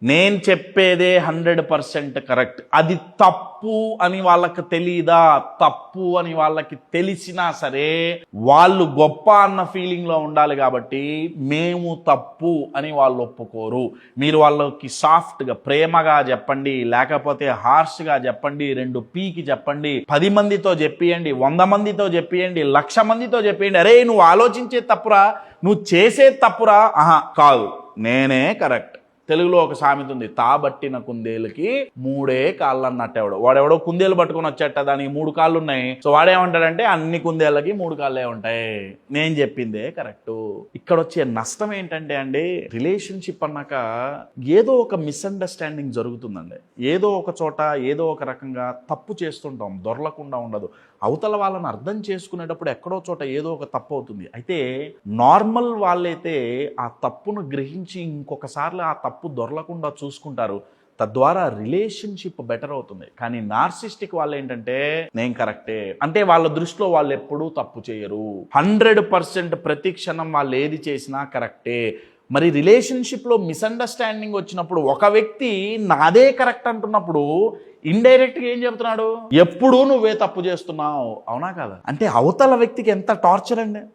నేను చెప్పేదే 100% కరెక్ట్. అది తప్పు అని వాళ్ళకి తెలీదా? తప్పు అని వాళ్ళకి తెలిసినా సరే వాళ్ళు గొప్ప అన్న ఫీలింగ్ లో ఉండాలి. కాబట్టి మేము తప్పు అని వాళ్ళు ఒప్పుకోరు. మీరు వాళ్ళకి సాఫ్ట్ గా ప్రేమగా చెప్పండి, లేకపోతే హార్ష్ గా చెప్పండి, 2 పీకి చెప్పండి, 10 మందితో చెప్పియండి, 100 మందితో చెప్పియండి, 1,00,000 మందితో చెప్పియండి. అరే నువ్వు ఆలోచించే తప్పురా, నువ్వు చేసే తప్పురా. ఆహా కాదు, నేనే కరెక్ట్. తెలుగులో ఒక సామెత ఉంది, తాబట్టిన కుందేలుకి 3 కాళ్ళు అన్నట్టు. వాడెవడో కుందేలు పట్టుకొని వచ్చేట, దానికి 3 కాళ్ళు ఉన్నాయి. సో వాడేమంటాడంటే అన్ని కుందేళ్ళకి 3 కాళ్ళే ఉంటాయి. నేను చెప్పిందే కరెక్ట్. ఇక్కడ వచ్చే నష్టం ఏంటంటే అండి, రిలేషన్షిప్ అన్నాక ఏదో ఒక మిస్అండర్స్టాండింగ్ జరుగుతుందండి. ఏదో ఒక చోట ఏదో ఒక రకంగా తప్పు చేస్తుంటాం, దొరలకుండా ఉండదు. అవతల వాళ్ళని అర్థం చేసుకునేటప్పుడు ఎక్కడో చోట ఏదో ఒక తప్పు అవుతుంది. అయితే నార్మల్ వాళ్ళైతే ఆ తప్పును గ్రహించి ఇంకొకసారి ఆ తప్పు దొరలకుండా చూసుకుంటారు. తద్వారా రిలేషన్షిప్ బెటర్ అవుతుంది. కానీ నార్సిస్టిక్ వాళ్ళు ఏంటంటే నేను కరెక్టే అంటే వాళ్ళ దృష్టిలో వాళ్ళు ఎప్పుడూ తప్పు చేయరు. 100% ప్రతి క్షణం వాళ్ళు ఏది చేసినా కరెక్టే. మరి రిలేషన్షిప్లో మిస్అండర్స్టాండింగ్ వచ్చినప్పుడు ఒక వ్యక్తి నాదే కరెక్ట్ అంటున్నప్పుడు ఇండైరెక్ట్గా ఏం చెబుతున్నాడు? ఎప్పుడూ నువ్వే తప్పు చేస్తున్నావు. అవునా కదా? అంటే అవతల వ్యక్తికి ఎంత టార్చర్ అండి.